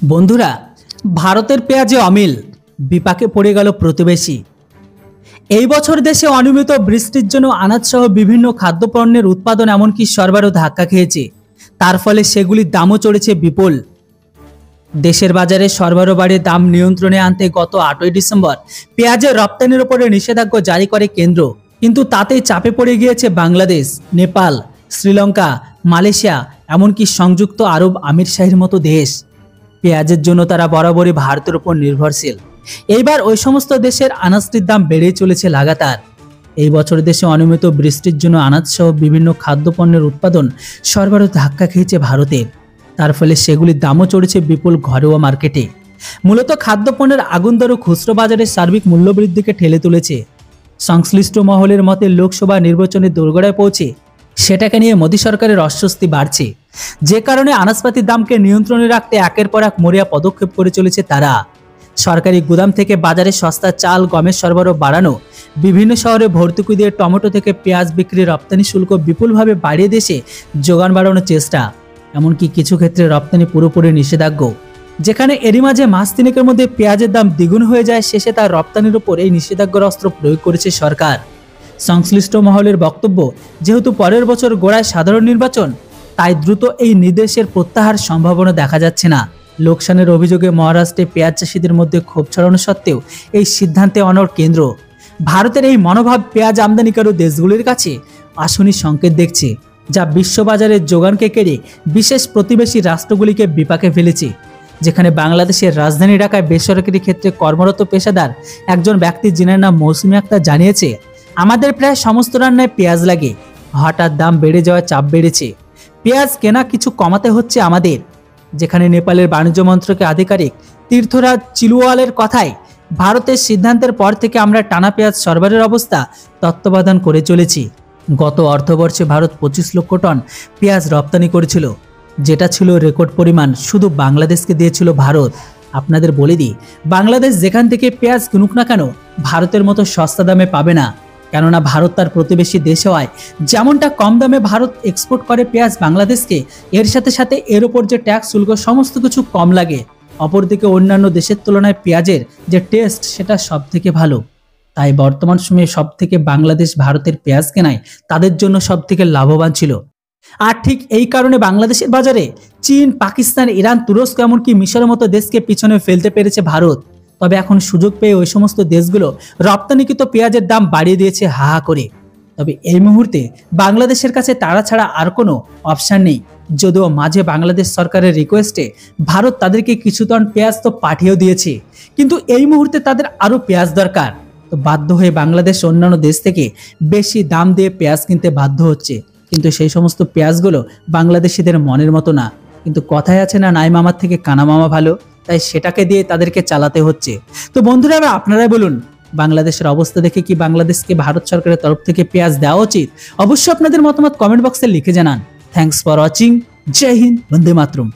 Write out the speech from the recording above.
বন্ধুরা, ভারতের পেঁয়াজে অমিল, বিপাকে পড়ে গেল প্রতিবেশী। এই বছর দেশে অনিয়মিত বৃষ্টির জন্য আনাজসহ বিভিন্ন খাদ্যপণ্যের উৎপাদন এমনকি সরবরাহ ধাক্কা খেয়েছে। তার ফলে সেগুলির দামও চড়েছে বিপুল। দেশের বাজারে সরবরাহ বাড়িয়ে দাম নিয়ন্ত্রণে আনতে গত 8ই ডিসেম্বর পেঁয়াজের রপ্তানির উপরে নিষেধাজ্ঞা জারি করে কেন্দ্র। কিন্তু তাতেই চাপে পড়ে গিয়েছে বাংলাদেশ, নেপাল, শ্রীলঙ্কা, মালয়েশিয়া, এমনকি সংযুক্ত আরব আমিরশাহীর মতো দেশ। পেঁয়াজের জন্য তারা বরাবরই ভারতের উপর নির্ভরশীল। এইবার ওই সমস্ত দেশের আনাজটির দাম বেড়েই চলেছে লাগাতার। এই বছর দেশে অনিয়মিত বৃষ্টির জন্য আনাজসহ বিভিন্ন খাদ্যপণ্যের উৎপাদন সরবরাহ ধাক্কা খেয়েছে ভারতের। তার ফলে সেগুলির দামও চড়েছে বিপুল ঘরোয়া মার্কেটে। মূলত খাদ্যপণ্যের আগুন দরও খুচরো বাজারের সার্বিক মূল্যবৃদ্ধিকে ঠেলে তুলেছে। সংশ্লিষ্ট মহলের মতে লোকসভা নির্বাচনের দোরগোড়ায় পৌঁছে সেটাকে নিয়ে মোদী সরকারের অস্বস্তি বাড়ছে, যে কারণে আনাজপাতির দামকে নিয়ন্ত্রণে রাখতে একের পর এক মরিয়া পদক্ষেপ করে চলেছে তারা। সরকারি গুদাম থেকে বাজারে সস্তা চাল, গমের সরবরাহ বাড়ানো, বিভিন্ন শহরে ভর্তুকি দিয়ে টমেটো থেকে পেঁয়াজ বিক্রি, রপ্তানি শুল্ক বিপুলভাবে বাড়িয়ে দেশে যোগান বাড়ানোর চেষ্টা, এমনকি কিছু ক্ষেত্রে রপ্তানি পুরোপুরি নিষেধাজ্ঞা। যেখানে এরই মাঝে মাস তিনেকের মধ্যে পেঁয়াজের দাম দ্বিগুণ হয়ে যায়, শেষে তার রপ্তানির উপর এই নিষেধাজ্ঞার অস্ত্র প্রয়োগ করেছে সরকার। সংশ্লিষ্ট মহলের বক্তব্য, যেহেতু পরের বছর গোড়ায় সাধারণ নির্বাচন, তাই দ্রুত এই নির্দেশের প্রত্যাহার সম্ভাবনা দেখা যাচ্ছে না। লোকসানের অভিযোগে মহারাষ্ট্রে পেঁয়াজ চাষিদের মধ্যে ক্ষোভ ছড়ানো সত্ত্বেও এই সিদ্ধান্তে অনড় কেন্দ্র। ভারতের এই মনোভাব পেঁয়াজ আমদানিকারী দেশগুলির কাছে আশনি সংকেত দেখছে, যা বিশ্ববাজারের যোগানকে কেড়ে বিশেষ প্রতিবেশী রাষ্ট্রগুলিকে বিপাকে ফেলেছে। যেখানে বাংলাদেশের রাজধানী ঢাকায় বেসরকারি ক্ষেত্রে কর্মরত পেশাদার একজন ব্যক্তি, যিনার নাম মৌসুমী আক্তার, জানিয়েছে, আমাদের প্রায় সমস্ত রান্নায় পেঁয়াজ লাগে। হঠাৎ দাম বেড়ে যাওয়ার চাপ বেড়েছে, পেঁয়াজ কেনা কিছু কমাতে হচ্ছে আমাদের। যেখানে নেপালের বাণিজ্য মন্ত্রকের আধিকারিক তীর্থরাজ চিলুওয়ালের কথায়, ভারতের সিদ্ধান্তের পর থেকে আমরা টানা পেঁয়াজ সরবরাহের অবস্থা তত্ত্বাবধান করে চলেছি। গত অর্থবর্ষে ভারত 25 লক্ষ টন পেঁয়াজ রপ্তানি করেছিল, যেটা ছিল রেকর্ড পরিমাণ। শুধু বাংলাদেশকে দিয়েছিল ভারত। আপনাদের বলে দিই, বাংলাদেশ যেখান থেকে পেঁয়াজ কিনুক না কেন, ভারতের মতো সস্তা দামে পাবে না। কেননা ভারত তার প্রতিবেশী দেশ হওয়ায় যেমনটা কম দামে ভারত এক্সপোর্ট করে পেঁয়াজ বাংলাদেশকে, এর সাথে সাথে এর ওপর যে ট্যাক্স শুল্ক সমস্ত কিছু কম লাগে। অপরদিকে অন্যান্য দেশের তুলনায় পেঁয়াজের যে টেস্ট, সেটা সব থেকে ভালো। তাই বর্তমান সময়ে সব থেকে বাংলাদেশ ভারতের পেঁয়াজ কেনায় তাদের জন্য সব থেকে লাভবান ছিল। আর ঠিক এই কারণে বাংলাদেশের বাজারে চীন, পাকিস্তান, ইরান, তুরস্ক, এমনকি মিশরের মতো দেশকে পিছনে ফেলতে পেরেছে ভারত। তবে এখন সুযোগ পেয়ে ওই সমস্ত দেশগুলো রপ্তানিকৃত পেঁয়াজের দাম বাড়িয়ে দিয়েছে হা হা করে। তবে এই মুহূর্তে বাংলাদেশের কাছে তারা ছাড়া আর কোনো অপশান নেই। যদিও মাঝে বাংলাদেশ সরকারের রিকোয়েস্টে ভারত তাদেরকে কিছু টন পেঁয়াজ তো পাঠিয়েও দিয়েছে, কিন্তু এই মুহূর্তে তাদের আরও পেঁয়াজ দরকার। তো বাধ্য হয়ে বাংলাদেশ অন্যান্য দেশ থেকে বেশি দাম দিয়ে পেঁয়াজ কিনতে বাধ্য হচ্ছে। কিন্তু সেই সমস্ত পেঁয়াজগুলো বাংলাদেশিদের মনের মতো না। কিন্তু কথায় আছে না, নাই মামার থেকে কানা মামা ভালো, তাই সেটাকে দিয়ে তাদেরকে চালাতে হচ্ছে। তো বন্ধুরা, আপনারাই বলুন, বাংলাদেশের অবস্থা দেখে কি বাংলাদেশকে ভারত সরকারের তরফ থেকে পেঁয়াজ দেওয়া উচিত? অবশ্যই আপনাদের মতামত কমেন্ট বক্সে লিখে জানান। Thanks for watching. Jai Hind, Vande Mataram.